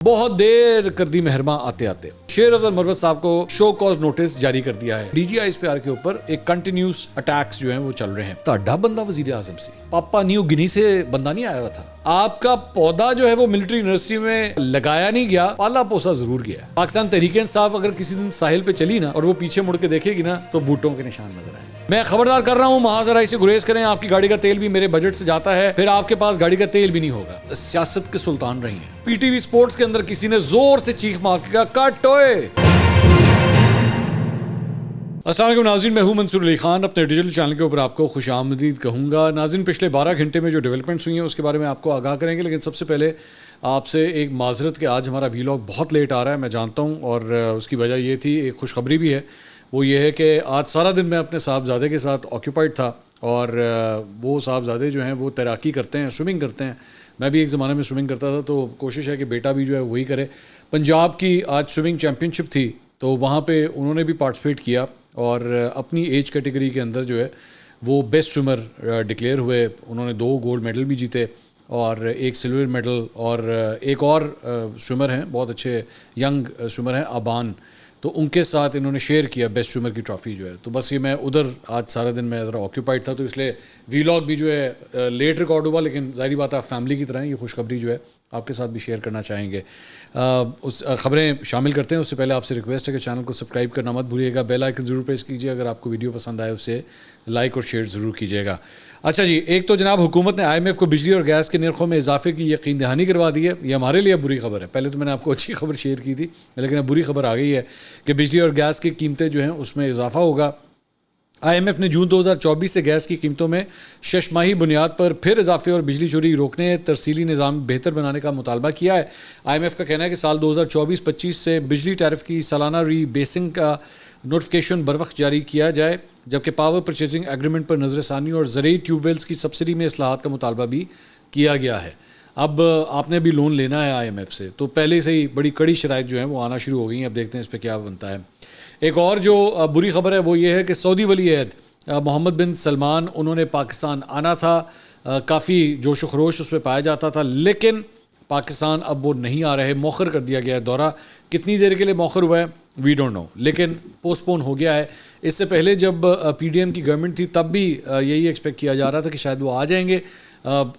بہت دیر کر دی مہرباں آتے آتے شیر افضل مروت صاحب کو شو کاز نوٹس جاری کر دیا ہے. ڈی جی آئی PR کے اوپر ایک کنٹینیوس اٹیکس جو ہیں وہ چل رہے ہیں. تہاڈا بندہ وزیر اعظم سی پاپا نیو گنی سے بندہ نہیں آیا ہوا تھا. آپ کا پودا جو ہے وہ ملٹری یونیورسٹی میں لگایا نہیں گیا, پالا پوسا ضرور گیا. پاکستان تحریک انصاف اگر کسی دن ساحل پہ چلی نا اور وہ پیچھے مڑ کے دیکھے گی نا تو بوٹوں کے نشان نظر آئیں. میں خبردار کر رہا ہوں, محاذرائی سے گریز کریں. آپ کی گاڑی کا تیل بھی میرے بجٹ سے جاتا ہے, پھر آپ کے پاس گاڑی کا تیل بھی نہیں ہوگا. سیاست کے سلطان رہی ہیں. پی ٹی وی سپورٹس کے اندر کسی نے زور سے چیخ مار کے کہا کٹ ہوئے. السلام علیکم ناظرین, میں ہوں منصور علی خان. اپنے ڈیجیٹل چینل کے اوپر آپ کو خوش آمدید کہوں گا. ناظرین, پچھلے 12 گھنٹے میں جو ڈیولپمنٹس ہوئی ہیں اس کے بارے میں آپ کو آگاہ کریں گے, لیکن سب سے پہلے آپ سے ایک معذرت کہ آج ہمارا ویلاگ بہت لیٹ آ رہا ہے, میں جانتا ہوں, اور اس کی وجہ یہ تھی, ایک خوشخبری بھی ہے, وہ یہ ہے کہ آج سارا دن میں اپنے صاحبزادے کے ساتھ آکیوپائڈ تھا. اور وہ صاحبزادے جو ہیں وہ تیراکی کرتے ہیں, سوئمنگ کرتے ہیں. میں بھی ایک زمانے میں سوئمنگ کرتا تھا, تو کوشش ہے کہ بیٹا بھی جو ہے وہی کرے. پنجاب کی آج سوئمنگ چیمپئن شپ تھی, تو وہاں پہ انہوں نے بھی پارٹیسپیٹ کیا اور اپنی ایج کیٹیگری کے اندر جو ہے وہ بیسٹ سوئمر ڈکلیئر ہوئے. انہوں نے 2 گولڈ میڈل بھی جیتے اور 1 سلور میڈل, اور ایک اور سوئمر ہیں, بہت اچھے ینگ سوئمر ہیں, آبان, تو ان کے ساتھ انہوں نے شیئر کیا بیسٹ سوئمر کی ٹرافی جو ہے. تو بس یہ میں ادھر آج سارا دن میں ذرا آکیوپائڈ تھا, تو اس لیے ویلاگ بھی جو ہے لیٹ ریکارڈ ہوا, لیکن ظاہری بات ہے آپ فیملی کی طرح یہ خوشخبری جو ہے آپ کے ساتھ بھی شیئر کرنا چاہیں گے. اس خبریں شامل کرتے ہیں, اس سے پہلے آپ سے ریکویسٹ ہے کہ چینل کو سبسکرائب کرنا مت بھولیے گا, بیل آئکن ضرور پریس کیجیے, اگر آپ کو ویڈیو پسند آئے اسے لائک اور شیئر ضرور کیجیے گا. اچھا جی, ایک تو جناب حکومت نے IMF کو بجلی اور گیس کے نرخوں میں اضافے کی یقین دہانی کروا دی ہے. یہ ہمارے لیے بری خبر ہے. پہلے تو میں نے آپ کو اچھی خبر شیئر کی تھی, لیکن اب بری خبر آ گئی ہے کہ بجلی اور گیس کی قیمتیں جو ہیں اس میں اضافہ ہوگا. IMF نے جون 2024 سے گیس کی قیمتوں میں 6 ماہی بنیاد پر پھر اضافے اور بجلی چوری روکنے, ترسیلی نظام بہتر بنانے کا مطالبہ کیا ہے. IMF کا کہنا ہے کہ سال 2024-25 سے بجلی ٹیرف کی سالانہ ری بیسنگ کا نوٹیفیکیشن بروقت جاری کیا جائے, جبکہ پاور پرچیزنگ ایگریمنٹ پر نظر ثانی اور زرعی ٹیوب ویلز کی سبسڈی میں اصلاحات کا مطالبہ بھی کیا گیا ہے. اب آپ نے بھی لون لینا ہے IMF سے, تو پہلے سے ہی بڑی کڑی شرائط جو ہیں وہ آنا شروع ہو گئی ہیں. اب دیکھتے ہیں اس پہ کیا بنتا ہے. ایک اور جو بری خبر ہے وہ یہ ہے کہ سعودی ولی عہد محمد بن سلمان, انہوں نے پاکستان آنا تھا, کافی جوش و خروش اس پہ پایا جاتا تھا, لیکن پاکستان اب وہ نہیں آ رہے. مؤخر کر دیا گیا ہے دورہ. کتنی دیر کے لیے مؤخر ہوا ہے وی ڈونٹ نو, لیکن پوسٹ پون ہو گیا ہے. اس سے پہلے جب PDM کی گورنمنٹ تھی تب بھی یہی ایکسپیکٹ کیا جا رہا تھا کہ شاید وہ آ جائیں گے.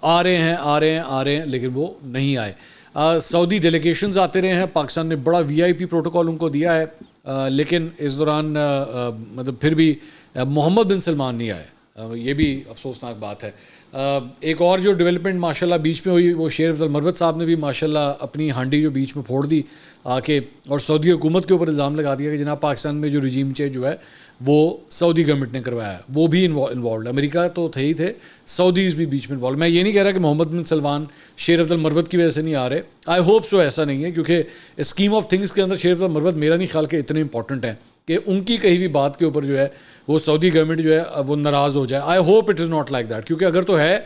آ رہے ہیں, لیکن وہ نہیں آئے. سعودی ڈیلیگیشنز آتے رہے ہیں, پاکستان نے بڑا VIP پروٹوکول ان کو دیا ہے, لیکن اس دوران مطلب پھر بھی محمد بن سلمان نہیں آئے. یہ بھی افسوسناک بات ہے. ایک اور جو ڈیولپمنٹ ماشاءاللہ بیچ میں ہوئی, وہ شیر افضل مروت صاحب نے بھی ماشاءاللہ اپنی ہانڈی جو بیچ میں پھوڑ دی آ کے, اور سعودی حکومت کے اوپر الزام لگا دیا کہ جناب پاکستان میں جو رجیم چینج جو ہے وہ سعودی گورنمنٹ نے کروایا ہے. وہ بھی انوالوڈ, امریکہ تو تھے ہی تھے, سعودیز بھی بیچ میں انوالوڈ. میں یہ نہیں کہہ رہا کہ محمد بن سلمان شیر افضل مروت کی وجہ سے نہیں آ رہے. آئی ہوپ سو ایسا نہیں ہے, کیونکہ اسکیم آف تھنگس کے اندر شیر افضل مروت میرا نہیں خیال کہ اتنے امپورٹنٹ ہیں کہ ان کی کہیں بھی بات کے اوپر جو ہے وہ سعودی گورنمنٹ جو ہے وہ ناراض ہو جائے. I hope it is not like that, کیونکہ اگر تو ہے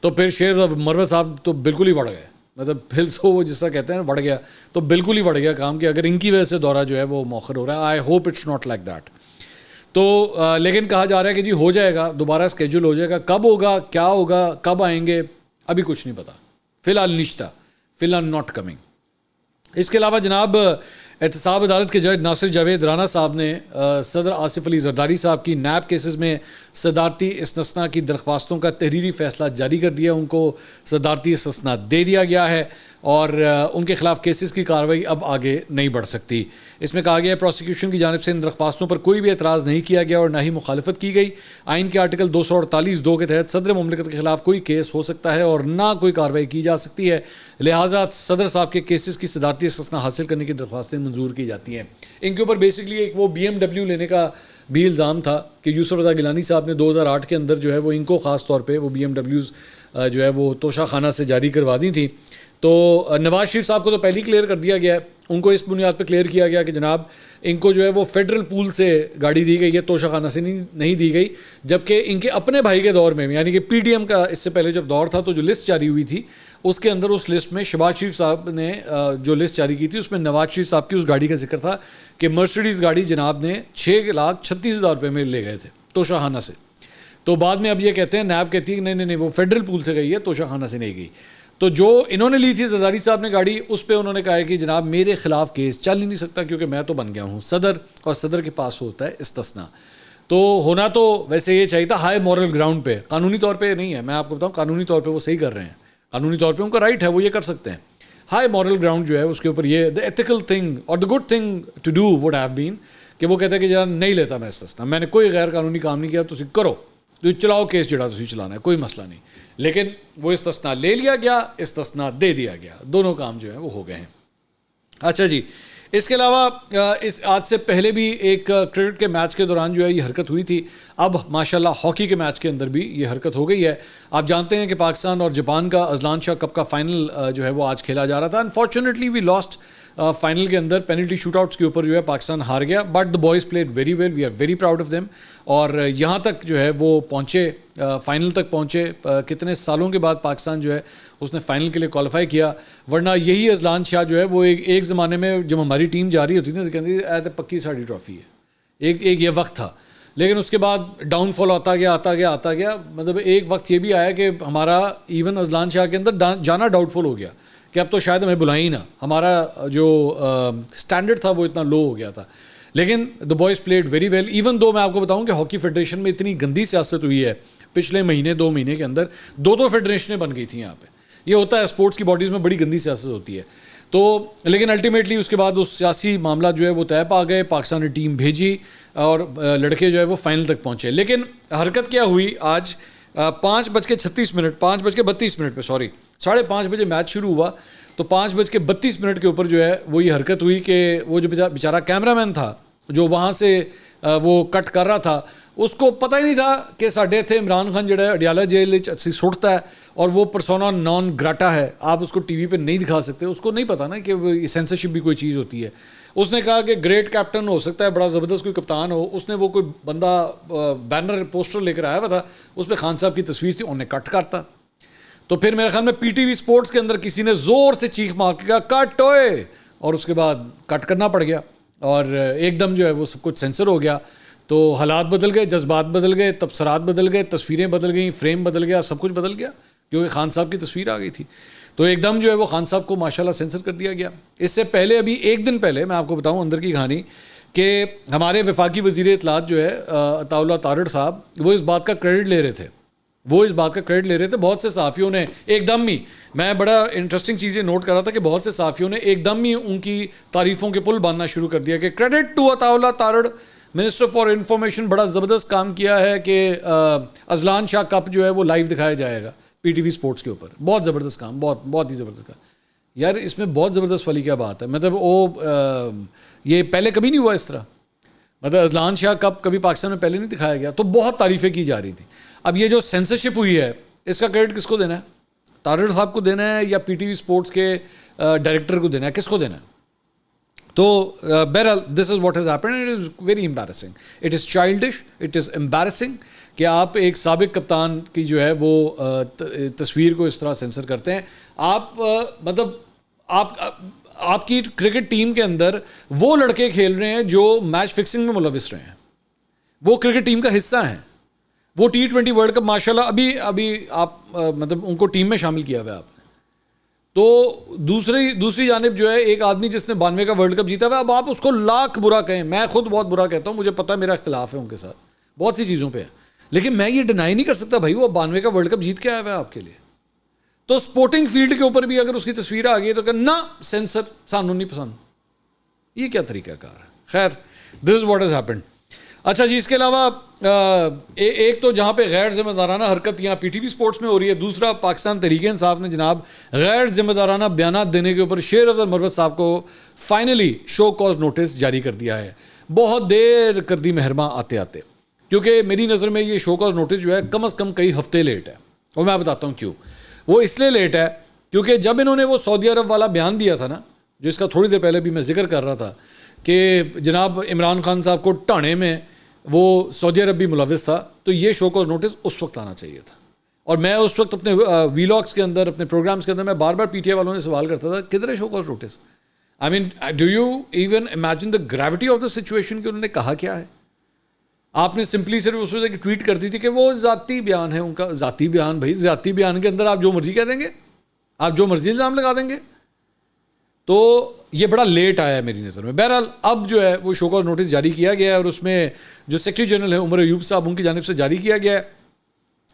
تو پھر شیر مروت صاحب تو بالکل ہی بڑھ گئے. مطلب پھر تو وہ جس طرح کہتے ہیں بڑھ گیا, تو بالکل ہی بڑھ گیا کام, کہ اگر ان کی وجہ سے دورہ جو ہے وہ مؤخر ہو رہا ہے. I hope it's not like that. تو لیکن کہا جا رہا ہے کہ جی ہو جائے گا, دوبارہ اسکیجول ہو جائے گا. کب ہوگا, کیا ہوگا, کب آئیں گے, ابھی کچھ نہیں پتا. فی الحال نشتہ, فی الحال ناٹ کمنگ. اس کے علاوہ جناب احتساب عدالت کے جج ناصر جاوید رانا صاحب نے صدر آصف علی زرداری صاحب کی نیب کیسز میں صدارتی استثناء کی درخواستوں کا تحریری فیصلہ جاری کر دیا. ان کو صدارتی استثناء دے دیا گیا ہے اور ان کے خلاف کیسز کی کارروائی اب آگے نہیں بڑھ سکتی. اس میں کہا گیا ہے پروسیکیوشن کی جانب سے ان درخواستوں پر کوئی بھی اعتراض نہیں کیا گیا اور نہ ہی مخالفت کی گئی. آئین کے آرٹیکل 248(2) کے تحت صدر مملکت کے خلاف کوئی کیس ہو سکتا ہے اور نہ کوئی کارروائی کی جا سکتی ہے. لہٰذا صدر صاحب کے کیسز کی صدارتی استثناء حاصل کرنے کی درخواستیں منظور کی جاتی ہیں. ان کے اوپر بیسکلی ایک وہ BMW لینے کا بھی الزام تھا کہ یوسف رضا گیلانی صاحب نے 2008 کے اندر جو ہے وہ ان کو خاص طور پہ وہ BMWs جو ہے وہ توشہ خانہ سے جاری کروا دی تھیں. تو نواز شریف صاحب کو تو پہلے ہی کلیئر کر دیا گیا ہے. ان کو اس بنیاد پہ کلیئر کیا گیا کہ جناب ان کو جو ہے وہ فیڈرل پول سے گاڑی دی گئی ہے, توشہ خانہ سے نہیں دی گئی. جبکہ ان کے اپنے بھائی کے دور میں یعنی کہ PDM کا اس سے پہلے جب دور تھا تو جو لسٹ جاری ہوئی تھی اس کے اندر اس لسٹ میں شہباز شریف صاحب نے جو لسٹ جاری کی تھی اس میں نواز شریف صاحب کی اس گاڑی کا ذکر تھا کہ مرسیڈیز گاڑی جناب نے 6,36,000 روپے میں لے گئے تھے توشہ خانہ سے. تو بعد میں اب یہ کہتے ہیں نیب کہتی ہے کہ نہیں وہ فیڈرل پول سے گئی ہے, توشہ خانہ سے نہیں گئی. تو جو انہوں نے لی تھی زرداری صاحب نے گاڑی, اس پہ انہوں نے کہا ہے کہ جناب میرے خلاف کیس چل ہی نہیں سکتا کیونکہ میں تو بن گیا ہوں صدر, اور صدر کے پاس ہوتا ہے استثناء. تو ہونا تو ویسے یہ چاہیے تھا ہائی مورل گراؤنڈ پہ, قانونی طور پہ نہیں ہے. میں آپ کو بتاؤں قانونی طور پہ وہ صحیح کر رہے ہیں, قانونی طور پہ ان کا رائٹ ہے, وہ یہ کر سکتے ہیں. ہائی مورل گراؤنڈ جو ہے اس کے اوپر یہ دا ایتھیکل تھنگ اور the good thing to do would have been کہ وہ کہتے ہیں کہ جناب نہیں لیتا میں استثناء, میں نے کوئی غیر قانونی کام نہیں کیا, تسی کرو, تو چلاؤ کیس جڑا تسی چلانا ہے, کوئی مسئلہ نہیں. لیکن وہ استثناء لے لیا گیا, استثناء دے دیا گیا, دونوں کام جو ہیں وہ ہو گئے ہیں. اچھا جی, اس کے علاوہ اس آج سے پہلے بھی ایک کرکٹ کے میچ کے دوران جو ہے یہ حرکت ہوئی تھی. اب ماشاءاللہ ہاکی کے میچ کے اندر بھی یہ حرکت ہو گئی ہے. آپ جانتے ہیں کہ پاکستان اور جاپان کا اذلان شاہ کپ کا فائنل جو ہے وہ آج کھیلا جا رہا تھا. انفارچونیٹلی وی لاسٹ فائنل کے اندر پینلٹی شوٹ آؤٹس کے اوپر جو ہے پاکستان ہار گیا, but the boys played very well, we are very proud of them. اور یہاں تک جو ہے وہ پہنچے, فائنل تک پہنچے. کتنے سالوں کے بعد پاکستان جو ہے اس نے فائنل کے لیے کوالیفائی کیا, ورنہ یہی اذلان شاہ جو ہے وہ ایک زمانے میں جب ہماری ٹیم جا رہی ہوتی تھی نا تو کہتے تھے پکی ساڑی ٹرافی ہے, ایک یہ وقت تھا. لیکن اس کے بعد ڈاؤن فال آتا گیا. مطلب ایک وقت یہ بھی آیا کہ ہمارا ایون اذلان شاہ کے اندر جانا ڈاؤٹ فل ہو گیا کہ اب تو شاید ہمیں بلائیں ہی نہ, ہمارا جو اسٹینڈرڈ تھا وہ اتنا لو ہو گیا تھا. لیکن the boys played very well, even though میں آپ کو بتاؤں کہ ہاکی فیڈریشن میں اتنی گندی سیاست ہوئی ہے پچھلے مہینے 2 مہینے کے اندر, 2 فیڈریشنیں بن گئی تھیں یہاں پہ. یہ ہوتا ہے اسپورٹس کی باڈیز میں بڑی گندی سیاست ہوتی ہے. تو لیکن الٹیمیٹلی اس کے بعد اس سیاسی معاملہ جو ہے وہ طے پا گئے, پاکستان نے ٹیم بھیجی اور لڑکے جو ہے وہ فائنل تک پہنچے. لیکن حرکت کیا ہوئی آج 5:36 5:32 پہ 5:30 بجے میچ شروع ہوا, تو 5:32 کے اوپر جو ہے وہ یہ حرکت ہوئی کہ وہ جو بیچارہ کیمرہ مین تھا جو وہاں سے وہ کٹ کر رہا تھا, اس کو پتہ ہی نہیں تھا کہ ساڈے اتنے عمران خان جڑا ہے اڈیالہ جیل اسی سٹتا ہے اور وہ پرسونا نان گراٹا ہے, آپ اس کو ٹی وی پہ نہیں دکھا سکتے. اس کو نہیں پتا نا کہ سینسرشپ بھی کوئی چیز ہوتی ہے. اس نے کہا کہ گریٹ کیپٹن ہو سکتا ہے, بڑا زبردست کوئی کپتان ہو. اس نے وہ کوئی بندہ بینر پوسٹر لے کر آیا ہوا تھا, اس پہ خان صاحب کی تصویر تھی, انہوں نے کٹ کرتا. تو پھر میرے خیال میں پی ٹی وی اسپورٹس کے اندر کسی نے زور سے چیخ مار کے کہا کٹ ہوئے, اور اس کے بعد کٹ کرنا پڑ گیا اور ایک دم جو ہے وہ سب کچھ سینسر ہو گیا. تو حالات بدل گئے, جذبات بدل گئے, تبصرات بدل گئے, تصویریں بدل گئیں, فریم بدل گیا, سب کچھ بدل گیا کیونکہ خان صاحب کی تصویر آ گئی تھی. تو ایک دم جو ہے وہ خان صاحب کو ماشاءاللہ سینسر کر دیا گیا. اس سے پہلے ابھی 1 دن پہلے میں آپ کو بتاؤں اندر کی کہانی کہ ہمارے وفاقی وزیر اطلاعات جو ہے عطا اللہ تارڑ صاحب, وہ اس بات کا کریڈٹ لے رہے تھے. بہت سے صحافیوں نے ایک دم ہی, میں بڑا انٹرسٹنگ چیزیں نوٹ کر رہا تھا کہ بہت سے صحافیوں نے ایک دم ہی ان کی تعریفوں کے پل باندھنا شروع کر دیا کہ کریڈٹ ٹو عطا اللہ تارڑ, منسٹر فار انفارمیشن, بڑا زبردست کام کیا ہے کہ اذلان شاہ کپ جو ہے وہ لائیو دکھایا جائے گا پی ٹی وی اسپورٹس کے اوپر. بہت زبردست کام, بہت ہی زبردست کام. یار اس میں بہت زبردست والی کیا بات ہے, مطلب یہ پہلے کبھی نہیں ہوا اس طرح. مطلب اذلان شاہ کپ کبھی پاکستان میں پہلے نہیں دکھایا گیا, تو بہت تعریفیں کی جا رہی تھیں. اب یہ جو سینسرشپ ہوئی ہے اس کا کریڈٹ کس کو دینا ہے؟ تارڑ صاحب کو دینا ہے یا پی ٹی وی اسپورٹس کے ڈائریکٹر کو دینا ہے, کس کو دینا ہے؟ تو بہرحال this is what has happened, it is very embarrassing, it is childish, it is embarrassing کہ آپ ایک سابق کپتان کی جو ہے وہ تصویر کو اس طرح سینسر کرتے ہیں. آپ مطلب آپ کی کرکٹ ٹیم کے اندر وہ لڑکے کھیل رہے ہیں جو میچ فکسنگ میں ملوث رہے ہیں, وہ کرکٹ ٹیم کا حصہ ہیں, وہ T20 ورلڈ کپ ماشاءاللہ ابھی آپ مطلب ان کو ٹیم میں شامل کیا ہوا ہے آپ نے. تو دوسری جانب جو ہے ایک آدمی جس نے 92 کا ورلڈ کپ جیتا ہوا ہے, اب آپ اس کو لاکھ برا کہیں, میں خود بہت برا کہتا ہوں, مجھے پتہ ہے میرا اختلاف ہے ان کے ساتھ بہت سی چیزوں پہ ہے, لیکن میں یہ ڈینائی نہیں کر سکتا بھائی وہ 92 کا ورلڈ کپ جیت کے آیا ہوا ہے آپ کے لیے. تو سپورٹنگ فیلڈ کے اوپر بھی اگر اس کی تصویر آ گئی تو کہ نہ سینسر سانوں نہیں پسند, یہ کیا طریقہ کار ہے؟ خیر دس از واٹ ہیز ہیپنڈ. اچھا جی, اس کے علاوہ ایک تو جہاں پہ غیر ذمہ دارانہ حرکت یہاں پی ٹی وی اسپورٹس میں ہو رہی ہے, دوسرا پاکستان تحریک انصاف نے جناب غیر ذمہ دارانہ بیانات دینے کے اوپر شیر افضل مروت صاحب کو فائنلی شو کاز نوٹس جاری کر دیا ہے. بہت دیر کر دی مہرباں آتے آتے, کیونکہ میری نظر میں یہ شو کاز نوٹس جو ہے کم از کم کئی ہفتے لیٹ ہے, اور میں بتاتا ہوں کیوں. وہ اس لیے لیٹ ہے کیونکہ جب انہوں نے وہ سعودی عرب والا بیان دیا تھا نا, جو اس کا تھوڑی دیر پہلے بھی میں ذکر کر رہا تھا کہ جناب عمران خان صاحب کو ٹانے میں وہ سعودی عرب بھی ملوث تھا, تو یہ شو کاز نوٹس اس وقت آنا چاہیے تھا. اور میں اس وقت اپنے ویلاگس کے اندر, اپنے پروگرامس کے اندر میں بار بار پی ٹی آئی والوں نے سوال کرتا تھا کدھر ہے show cause notice. I mean do you even imagine the gravity of the situation کہ انہوں نے کہا کیا ہے. آپ نے سمپلی صرف اس وجہ کی ٹویٹ کر دی تھی کہ وہ ذاتی بیان ہے ان کا. ذاتی بیان, بھائی ذاتی بیان کے اندر آپ جو مرضی کہہ دیں گے, آپ جو مرضی الزام لگا دیں گے. تو یہ بڑا لیٹ آیا ہے میری نظر میں. بہرحال اب جو ہے وہ شو کاز نوٹس جاری کیا گیا ہے اور اس میں جو سیکرٹری جنرل ہے عمر ایوب صاحب ان کی جانب سے جاری کیا گیا ہے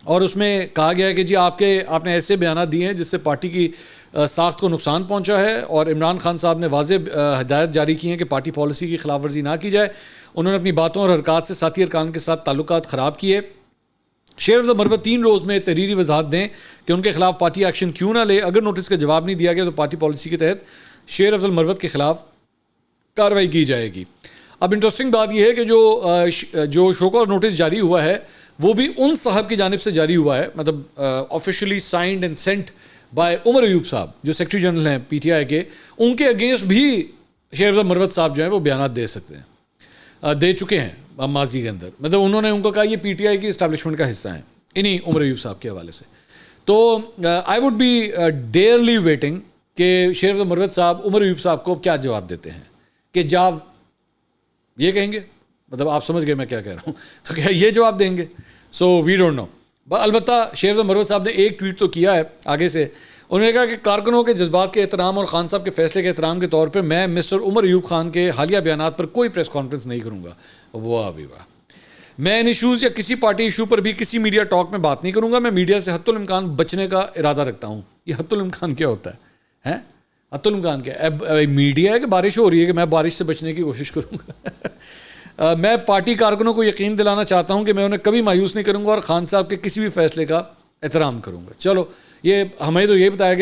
اور اس میں کہا گیا ہے کہ جی آپ نے ایسے بیانات دیے ہیں جس سے پارٹی کی ساخت کو نقصان پہنچا ہے اور عمران خان صاحب نے واضح ہدایت جاری کی ہیں کہ پارٹی پالیسی کی خلاف ورزی نہ کی جائے. انہوں نے اپنی باتوں اور حرکات سے ساتھی ارکان کے ساتھ تعلقات خراب کیے. شیخ افضل مروت 3 روز میں تحریری وضاحت دیں کہ ان کے خلاف پارٹی ایکشن کیوں نہ لے. اگر نوٹس کا جواب نہیں دیا گیا تو پارٹی پالیسی کے تحت شیخ افضل مروت کے خلاف کارروائی کی جائے گی. اب انٹرسٹنگ بات یہ ہے کہ جو شو کاز نوٹس جاری ہوا ہے وہ بھی ان صاحب کی جانب سے جاری ہوا ہے, مطلب officially signed and sent by Umar Ayub sahab جو سیکرٹری جنرل ہیں پی ٹی آئی کے. ان کے اگینسٹ بھی شیخ افضل مروت صاحب جو ہیں وہ بیانات دے سکتے ہیں, دے چکے ہیں ماضی کے اندر. مطلب انہوں نے ان کو کہا یہ پی ٹی آئی کی اسٹیبلشمنٹ کا حصہ ہیں انہی عمر ایوب صاحب کے حوالے سے. تو I would be dearly waiting کہ شیخ افضل مروت صاحب عمر ایوب صاحب کو کیا جواب دیتے ہیں. کہ جاب یہ کہیں گے, مطلب آپ سمجھ گئے میں کیا کہہ رہا ہوں, تو کیا یہ جواب دیں گے؟ سو وی ڈونٹ نو. البتہ شیخ افضل مروت صاحب نے ایک ٹویٹ تو کیا ہے آگے سے. انہوں نے کہا کہ کارکنوں کے جذبات کے احترام اور خان صاحب کے فیصلے کے احترام کے طور پہ میں مسٹر عمر ایوب خان کے حالیہ بیانات پر کوئی پریس کانفرنس نہیں کروں گا. واہ بھی واہ. میں ان ایشوز یا کسی پارٹی ایشو پر بھی کسی میڈیا ٹاک میں بات نہیں کروں گا. میں میڈیا سے حتی الامکان بچنے کا ارادہ رکھتا ہوں. یہ حتی الامکان کیا ہوتا ہے؟ حتی الامکان کیا ہے؟ میڈیا ہے کہ بارش ہو رہی ہے کہ میں بارش سے بچنے کی کوشش کروں گا. میں پارٹی کارکنوں کو یقین دلانا چاہتا ہوں کہ میں انہیں کبھی مایوس نہیں کروں گا اور خان صاحب کے کسی بھی فیصلے کا احترام کروں گا. چلو یہ ہمیں تو یہ بتایا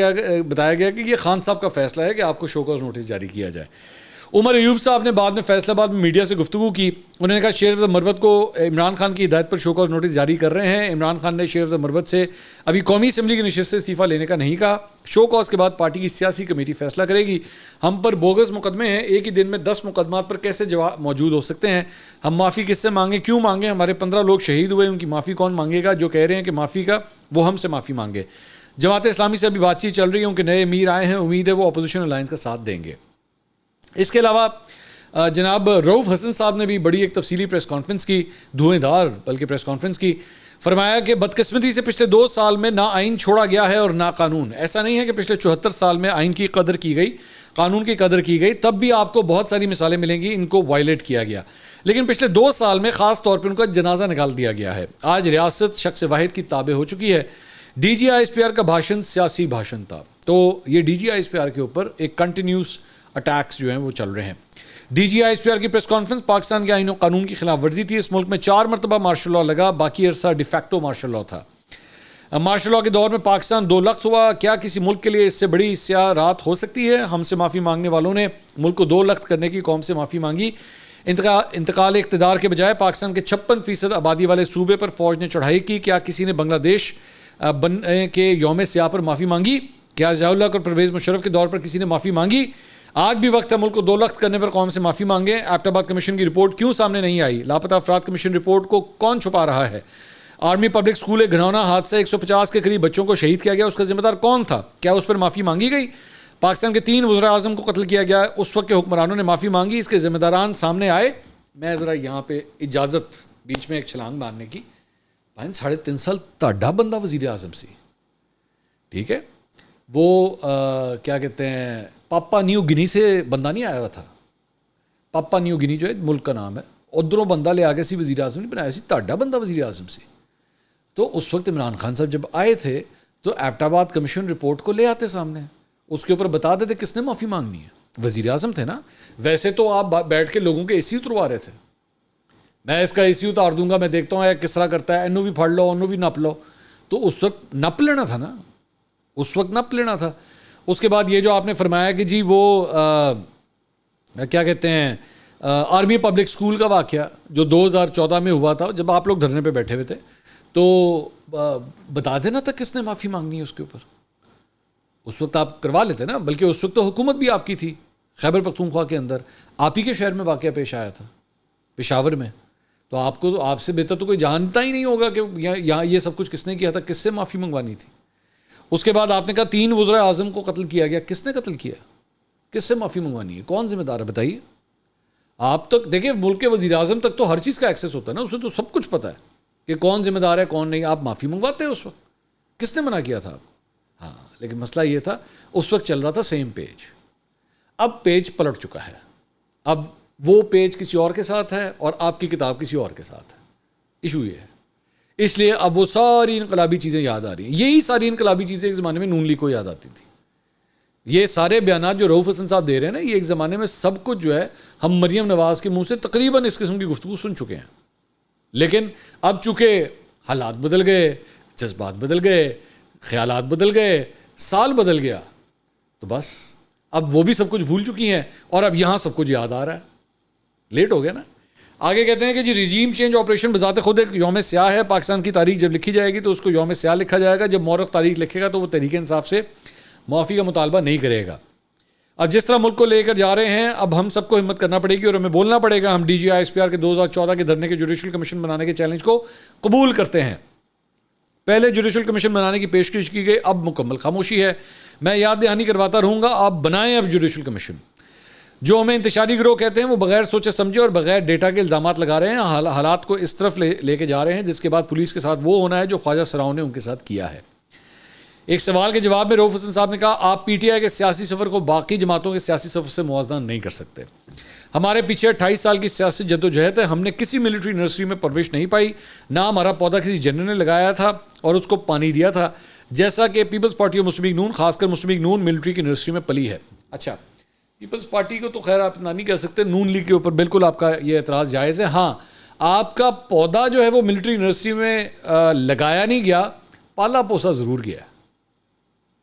گیا کہ یہ خان صاحب کا فیصلہ ہے کہ آپ کو شو کاز نوٹس جاری کیا جائے. عمر ایوب صاحب نے بعد میں فیصلہ آباد میں میڈیا سے گفتگو کی. انہوں نے کہا شیخ افضل مروت کو عمران خان کی ہدایت پر شو کاز نوٹس جاری کر رہے ہیں. عمران خان نے شیخ افضل مروت سے ابھی قومی اسمبلی کی نشست سے استعفیٰ لینے کا نہیں کہا. شو کاز کے بعد پارٹی کی سیاسی کمیٹی فیصلہ کرے گی. ہم پر بوگس مقدمے ہیں, ایک ہی دن میں 10 مقدمات پر کیسے جواب موجود ہو سکتے ہیں؟ ہم معافی کس سے مانگیں, کیوں مانگیں؟ ہمارے 15 لوگ شہید ہوئے, ان کی معافی کون مانگے گا؟ جو کہہ رہے ہیں کہ معافی کا وہ ہم سے معافی مانگے. جماعت اسلامی سے ابھی بات چیت چل رہی ہے, ان کے نئے امیر آئے ہیں, امید ہے وہ اپوزیشن الائنس کا ساتھ دیں گے. اس کے علاوہ جناب رؤوف حسن صاحب نے بھی بڑی ایک تفصیلی پریس کانفرنس کی, دھوئیں دھار بلکہ پریس کانفرنس کی. فرمایا کہ بدقسمتی سے پچھلے 2 سال میں نہ آئین چھوڑا گیا ہے اور نہ قانون. ایسا نہیں ہے کہ پچھلے 74 سال میں آئین کی قدر کی گئی, قانون کی قدر کی گئی, تب بھی آپ کو بہت ساری مثالیں ملیں گی ان کو وائلیٹ کیا گیا. لیکن پچھلے 2 سال میں خاص طور پہ ان کا جنازہ نکال دیا گیا ہے. آج ریاست شخص واحد کی تابع ہو چکی ہے. D G I S P R کا بھاشن سیاسی بھاشن تھا. تو یہ D G I S P R کے اوپر ایک کنٹینیوس اٹیکس جو ہیں وہ چل رہے ہیں. D G I S P R کی پریس کانفرنس پاکستان کے آئین و قانون کی خلاف ورزی تھی. اس ملک میں 4 مرتبہ مارشل لاء لگا, باقی عرصہ ڈیفیکٹو مارشل لاء تھا. مارشل لاء کے دور میں پاکستان 2 لخت ہوا. کیا کسی ملک کے لیے اس سے بڑی سیاہ رات ہو سکتی ہے؟ ہم سے معافی مانگنے والوں نے ملک کو 2 لخت کرنے کی قوم سے معافی مانگی. انتقال اقتدار کے بجائے پاکستان کے 56% آبادی والے صوبے پر فوج نے چڑھائی کی. کیا کسی نے بنگلہ دیش بننے کے یوم سیاہ پر معافی مانگی؟ کیا ضیاء الحق اور پرویز مشرف کے دور پر کسی نے معافی مانگی؟ آج بھی وقت ہے ملک کو 2 لخت کرنے پر قوم سے معافی مانگیں. ایبٹ آباد کمیشن کی رپورٹ کیوں سامنے نہیں آئی؟ لاپتہ افراد کمیشن رپورٹ کو کون چھپا رہا ہے؟ آرمی پبلک اسکول گھنونا حادثہ 150 کے قریب بچوں کو شہید کیا گیا, اس کا ذمہ دار کون تھا؟ کیا اس پر معافی مانگی گئی؟ پاکستان کے 3 وزراء اعظم کو قتل کیا گیا, اس وقت کے حکمرانوں نے معافی مانگی؟ اس کے ذمہ داران سامنے آئے؟ میں ذرا یہاں پہ اجازت بیچ میں ایک چھلانگ مارنے کی. 3.5 سال تاڈا بندہ وزیر اعظم سی, ٹھیک ہے, وہ کیا کہتے ہیں پاپا نیو گنی سے بندہ نہیں آیا ہوا تھا. پاپا نیو گنی جو ہے ملک کا نام ہے, ادھروں بندہ لے آگے سی وزیر اعظم نہیں بنایا سی, تاڈا بندہ وزیر اعظم سی. تو اس وقت عمران خان صاحب جب آئے تھے تو ایبٹ آباد کمیشن رپورٹ کو لے آتے سامنے, اس کے اوپر بتا دیتے کس نے معافی مانگنی ہے. وزیر اعظم تھے نا. ویسے تو آپ بیٹھ کے لوگوں کے اے سی اتروا رہے تھے, میں اس کا اے سی اتار دوں گا, میں دیکھتا ہوں کس طرح کرتا ہے, اینو بھی پھڑ لو انو بھی نپ لو. تو اس وقت نپ لینا تھا نا, اس وقت نپ لینا تھا. اس کے بعد یہ جو آپ نے فرمایا کہ جی وہ کیا کہتے ہیں آرمی پبلک اسکول کا واقعہ جو 2014 میں ہوا تھا, جب آپ لوگ دھرنے پہ بیٹھے ہوئے تھے, تو بتا دینا تھا کس نے معافی مانگنی ہے اس کے اوپر. اس وقت آپ کروا لیتے نا, بلکہ اس وقت تو حکومت بھی آپ کی تھی. خیبر پختونخوا کے اندر آپ ہی کے شہر میں واقعہ پیش آیا تھا, پشاور میں. تو آپ کو, آپ سے بہتر تو کوئی جانتا ہی نہیں ہوگا کہ یہاں یہ سب کچھ کس نے کیا تھا, کس سے معافی منگوانی تھی. اس کے بعد آپ نے کہا 3 وزراء اعظم کو قتل کیا گیا. کس نے قتل کیا, کس سے معافی منگوانی ہے, کون ذمہ دار ہے بتائیے. آپ تک دیکھیں ملک کے وزیر اعظم تک تو ہر چیز کا ایکسیس ہوتا ہے نا, اسے تو سب کچھ پتہ ہے کہ کون ذمہ دار ہے کون نہیں. آپ معافی منگواتے ہیں اس وقت, کس نے منع کیا تھا آپ کو؟ ہاں, لیکن مسئلہ یہ تھا اس وقت چل رہا تھا سیم پیج. اب پیج پلٹ چکا ہے, اب وہ پیج کسی اور کے ساتھ ہے اور آپ کی کتاب کسی اور کے ساتھ ہے. ایشو یہ ہے, اس لیے اب وہ ساری انقلابی چیزیں یاد آ رہی ہیں. یہی ساری انقلابی چیزیں ایک زمانے میں نون لیگ کو یاد آتی تھی. یہ سارے بیانات جو رؤوف حسن صاحب دے رہے ہیں نا, یہ ایک زمانے میں سب کچھ جو ہے ہم مریم نواز کے منہ سے تقریباً اس قسم کی گفتگو سن چکے ہیں. لیکن اب چونکہ حالات بدل گئے, جذبات بدل گئے, خیالات بدل گئے, سال بدل گیا, تو بس اب وہ بھی سب کچھ بھول چکی ہیں اور اب یہاں سب کچھ یاد آ رہا ہے. لیٹ ہو گیا نا. آگے کہتے ہیں کہ جی ریجیم چینج آپریشن بذات خود ایک یوم سیاہ ہے. پاکستان کی تاریخ جب لکھی جائے گی تو اس کو یوم سیاہ لکھا جائے گا. جب مورخ تاریخ لکھے گا تو وہ تحریک انصاف سے معافی کا مطالبہ نہیں کرے گا. اب جس طرح ملک کو لے کر جا رہے ہیں, اب ہم سب کو ہمت کرنا پڑے گی اور ہمیں بولنا پڑے گا. ہم D G I S P R کے 2014 کے دھرنے کے جوڈیشل کمیشن بنانے کے چیلنج کو قبول کرتے ہیں. پہلے جوڈیشل کمیشن بنانے کی پیشکش کی گئی, اب مکمل خاموشی ہے. میں یاد دہانی کرواتا رہوں گا, آپ بنائیں اب جوڈیشل کمیشن. جو ہمیں انتشاری گروہ کہتے ہیں وہ بغیر سوچے سمجھے اور بغیر ڈیٹا کے الزامات لگا رہے ہیں. حالات کو اس طرف لے کے جا رہے ہیں جس کے بعد پولیس کے ساتھ وہ ہونا ہے جو خواجہ سراؤں نے ان کے ساتھ کیا ہے. ایک سوال کے جواب میں رؤوف حسن صاحب نے کہا, آپ پی ٹی آئی کے سیاسی سفر کو باقی جماعتوں کے سیاسی سفر سے موازنہ نہیں کر سکتے. ہمارے پیچھے 28 سال کی سیاسی جدوجہد ہے. ہم نے کسی ملٹری نرسری میں پرورش نہیں پائی, نہ ہمارا پودا کسی جنرل نے لگایا تھا اور اس کو پانی دیا تھا, جیسا کہ پیپلز پارٹی آف مسلم لیگ نون, خاص کر مسلم لیگ نون, ملٹری کی نرسری میں پلی ہے. اچھا, پیپلز پارٹی کو تو خیر آپ اتنا نہیں کہہ سکتے, نون لیگ کے اوپر بالکل آپ کا یہ اعتراض جائز ہے. ہاں, آپ کا پودا جو ہے وہ ملٹری نرسری میں لگایا نہیں گیا, پالا پوسا ضرور گیا.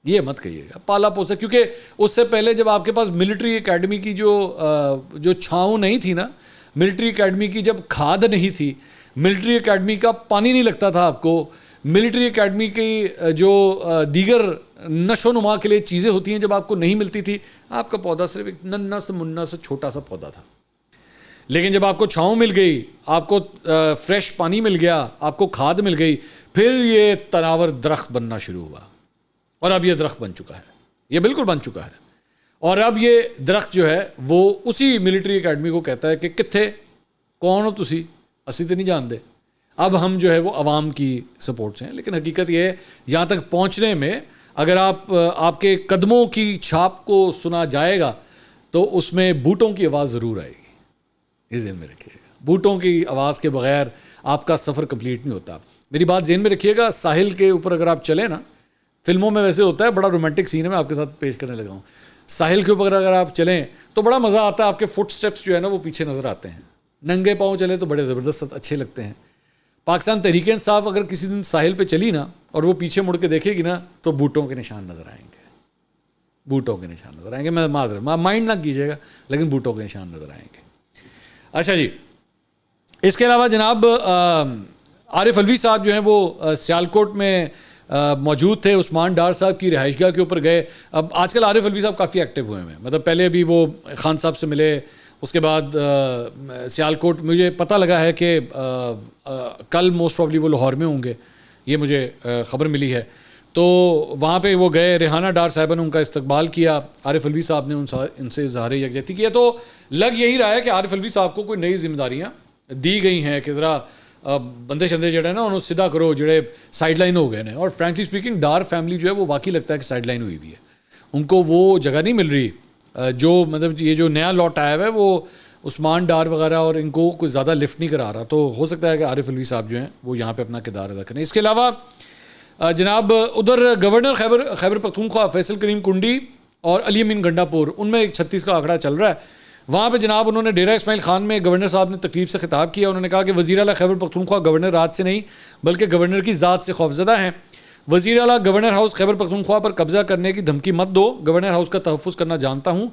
یہ مت کہیے گا پالا پوسا, کیونکہ اس سے پہلے جب آپ کے پاس ملٹری اکیڈمی کی جو چھاؤں نہیں تھی نا, ملٹری اکیڈمی کی جب کھاد نہیں تھی, ملٹری اکیڈمی کا پانی نہیں لگتا تھا آپ کو, ملٹری اکیڈمی کی جو دیگر نشو و نما کے لیے چیزیں ہوتی ہیں جب آپ کو نہیں ملتی تھی, آپ کا پودا صرف ایک ننھا سا منا سا چھوٹا سا پودا تھا. لیکن جب آپ کو چھاؤں مل گئی, آپ کو فریش پانی مل گیا, آپ کو کھاد مل گئی, پھر یہ تناور درخت بننا شروع ہوا. اور اب یہ درخت بن چکا ہے, یہ بالکل بن چکا ہے. اور اب یہ درخت جو ہے وہ اسی ملٹری اکیڈمی کو کہتا ہے کہ کتھے کون ہو تسی, اسی تو نہیں جانتے. اب ہم جو ہے وہ عوام کی سپورٹ سے ہیں. لیکن حقیقت یہ ہے, یہاں تک پہنچنے میں اگر آپ کے قدموں کی چھاپ کو سنا جائے گا تو اس میں بوٹوں کی آواز ضرور آئے گی. یہ ذہن میں رکھیے گا, بوٹوں کی آواز کے بغیر آپ کا سفر کمپلیٹ نہیں ہوتا. میری بات ذہن میں رکھیے گا, ساحل کے اوپر اگر آپ چلیں نا, فلموں میں ویسے ہوتا ہے, بڑا رومانٹک سین ہے, میں آپ کے ساتھ پیش کرنے لگا ہوں. ساحل کے اوپر اگر آپ چلیں تو بڑا مزہ آتا ہے, آپ کے فٹ سٹیپس جو ہے نا وہ پیچھے نظر آتے ہیں. ننگے پاؤں چلے تو بڑے زبردست اچھے لگتے ہیں. پاکستان تحریک انصاف اگر کسی دن ساحل پہ چلی نا اور وہ پیچھے مڑ کے دیکھے گی نا تو بوٹوں کے نشان نظر آئیں گے, بوٹوں کے نشان نظر آئیں گے. میں معذرت مائنڈ نہ کیجیے گا, لیکن بوٹوں کے نشان نظر آئیں گے. اچھا جی, اس کے علاوہ جناب عارف الوی صاحب جو ہیں وہ سیالکوٹ میں موجود تھے. عثمان ڈار صاحب کی رہائش گاہ کے اوپر گئے. اب آج کل عارف الوی صاحب کافی ایکٹیو ہوئے ہیں, مطلب پہلے بھی وہ خان صاحب سے ملے, اس کے بعد سیالکوٹ مجھے پتہ لگا ہے کہ کل موسٹ پرابلی وہ لاہور میں ہوں گے, یہ مجھے خبر ملی ہے. تو وہاں پہ وہ گئے, ریحانہ ڈار صاحبہ نے ان کا استقبال کیا, عارف الوی صاحب نے ان سے اظہار یکجہتی کیا. تو لگ یہی رہا ہے کہ عارف الوی صاحب کو کوئی نئی ذمہ داریاں دی گئی ہیں کہ ذرا بندے شندے جڑے ہیں نا انہوں سیدھا کرو جڑے سائڈ لائن ہو گئے ہیں. اور فرینکلی اسپیکنگ ڈار فیملی جو ہے وہ واقعی لگتا ہے کہ سائڈ لائن ہوئی ہوئی ہے, ان کو وہ جگہ نہیں مل رہی. جو مطلب یہ جو نیا لاٹ آیا ہوا ہے وہ عثمان ڈار وغیرہ اور ان کو کچھ زیادہ لفٹ نہیں کرا رہا. تو ہو سکتا ہے کہ عارف الوی صاحب جو ہیں وہ یہاں پہ اپنا کردار ادا کریں. اس کے علاوہ جناب ادھر گورنر خیبر پختونخوا فیصل کریم کنڈی اور علی امین گنڈا پور, ان میں 36 کا آنکڑا چل رہا ہے. وہاں پہ جناب انہوں نے ڈیرہ اسماعیل خان میں گورنر صاحب نے تقریب سے خطاب کیا. انہوں نے کہا کہ وزیر اعلیٰ خیبر پختونخوا گورنر راج سے نہیں بلکہ گورنر کی ذات سے خوفزدہ ہیں. وزیر اعلیٰ گورنر ہاؤس خیبر پختونخوا پر قبضہ کرنے کی دھمکی مت دو. گورنر ہاؤس کا تحفظ کرنا جانتا ہوں,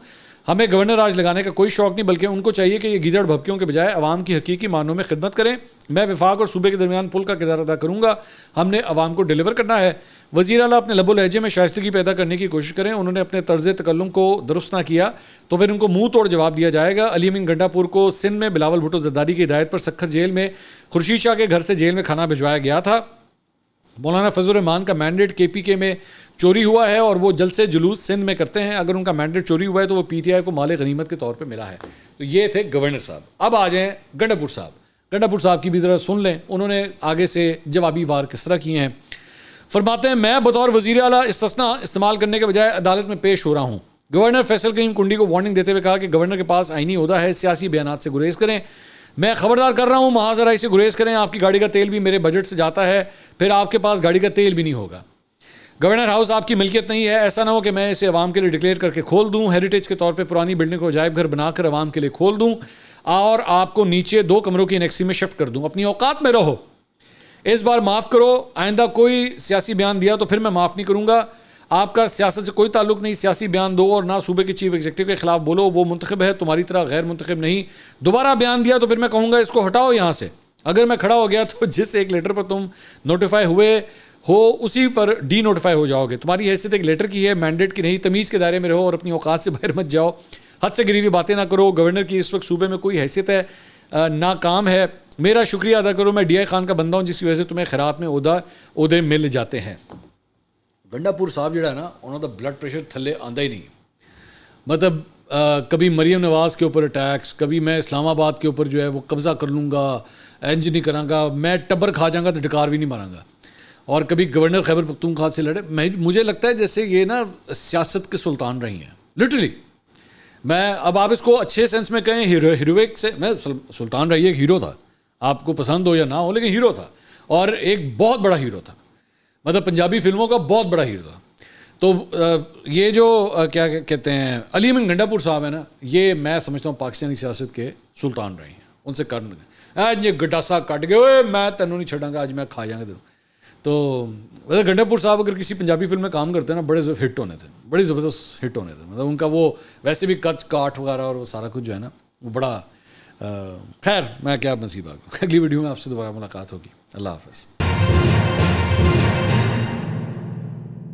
ہمیں گورنر راج لگانے کا کوئی شوق نہیں, بلکہ ان کو چاہیے کہ یہ گیدڑ بھبکیوں کے بجائے عوام کی حقیقی معنوں میں خدمت کریں. میں وفاق اور صوبے کے درمیان پل کا کردار ادا کروں گا, ہم نے عوام کو ڈیلیور کرنا ہے. وزیر اعلیٰ اپنے لب و لہجے میں شائستگی پیدا کرنے کی کوشش کریں. انہوں نے اپنے طرز تکلم کو درست نہ کیا تو پھر ان کو منہ توڑ جواب دیا جائے گا. علی امین گنڈا پور کو سندھ میں بلاول بھٹو زرداری کی ہدایت پر سکھر جیل میں خورشید شاہ کے گھر سے جیل میں کھانا بھجوایا گیا تھا. مولانا فضل الرحمان کا مینڈیٹ کے پی کے میں چوری ہوا ہے اور وہ جلسے جلوس سندھ میں کرتے ہیں. اگر ان کا مینڈیٹ چوری ہوا ہے تو وہ پی ٹی آئی کو مال غنیمت کے طور پہ ملا ہے. تو یہ تھے گورنر صاحب. اب آ جائیں گنڈا پور صاحب کی بھی ذرا سن لیں, انہوں نے آگے سے جوابی وار کس طرح کیے ہیں. فرماتے ہیں میں بطور وزیر اعلیٰ استثنا استعمال کرنے کے بجائے عدالت میں پیش ہو رہا ہوں. گورنر فیصل کریم کنڈی کو وارننگ دیتے ہوئے کہا کہ گورنر کے پاس آئینی عہدہ ہے, سیاسی بیانات سے گریز کریں. میں خبردار کر رہا ہوں, محاذ رائی سے گریز کریں. آپ کی گاڑی کا تیل بھی میرے بجٹ سے جاتا ہے, پھر آپ کے پاس گاڑی کا تیل بھی نہیں ہوگا. گورنر ہاؤس آپ کی ملکیت نہیں ہے, ایسا نہ ہو کہ میں اسے عوام کے لیے ڈکلیئر کر کے کھول دوں, ہیریٹیج کے طور پہ پرانی بلڈنگ کو عجائب گھر بنا کر عوام کے لیے کھول دوں اور آپ کو نیچے 2 کمروں کی انیکسی میں شفٹ کر دوں. اپنی اوقات میں رہو, اس بار معاف کرو, آئندہ کوئی سیاسی بیان دیا تو پھر میں معاف نہیں کروں گا. آپ کا سیاست سے کوئی تعلق نہیں, سیاسی بیان دو اور نہ صوبے کے چیف ایگزیکٹو کے خلاف بولو, وہ منتخب ہے, تمہاری طرح غیر منتخب نہیں. دوبارہ بیان دیا تو پھر میں کہوں گا اس کو ہٹاؤ یہاں سے. اگر میں کھڑا ہو گیا تو جس ایک لیٹر پر تم نوٹیفائی ہوئے ہو اسی پر ڈی نوٹیفائی ہو جاؤ گے. تمہاری حیثیت ایک لیٹر کی ہے, مینڈیٹ کی نہیں. تمیز کے دائرے میں رہو اور اپنی اوقات سے باہر مت جاؤ, حد سے گری ہوئی باتیں نہ کرو. گورنر کی اس وقت صوبے میں کوئی حیثیت ہے ناکام ہے. میرا شکریہ ادا کرو, میں ڈی آئی خان کا بندہ ہوں جس کی وجہ سے تمہیں خیرات میں عہدے مل جاتے ہیں. گنڈا پور صاحب جڑا ہے نا, انہوں دا بلڈ پریشر تھلے آندا ہی نہیں. مطلب کبھی مریم نواز کے اوپر اٹیکس, کبھی میں اسلام آباد کے اوپر جو ہے وہ قبضہ کر لوں گا, انج نہیں کراں گا, میں ٹبر کھا جاؤں گا تو ڈکار بھی نہیں ماراں گا. اور کبھی گورنر خیبر پختونخوا سے لڑے. مجھے لگتا ہے جیسے یہ نا سیاست کے سلطان رہی ہیں لٹرلی. میں اب آپ اس کو اچھے سینس میں کہیں ہیروئک سے, میں سلطان رہی ایک ہیرو تھا, آپ کو پسند ہو یا نہ ہو, لیکن ہیرو تھا اور ایک بہت بڑا ہیرو تھا. مطلب پنجابی فلموں کا بہت بڑا ہیرو تھا. تو یہ جو کیا کہتے ہیں علی امین گنڈا پور صاحب ہیں نا, یہ میں سمجھتا ہوں پاکستانی سیاست کے سلطان رہے ہیں. ان سے کرن یہ گڈاسا کٹ گئے, اوے میں تینوں نہیں چھڑاں گا, آج میں کھا جاؤں گا تینوں. تو گنڈا پور صاحب اگر کسی پنجابی فلم میں کام کرتے ہیں نا, بڑے ہٹ ہونے تھے, بڑی زبردست ہٹ ہونے تھے. مطلب ان کا وہ ویسے بھی کچ کاٹ وغیرہ اور وہ سارا کچھ جو ہے نا وہ بڑا. خیر میں کیا نصیب آ گیا. اگلی ویڈیو میں آپ سے دوبارہ ملاقات ہوگی. اللہ حافظ.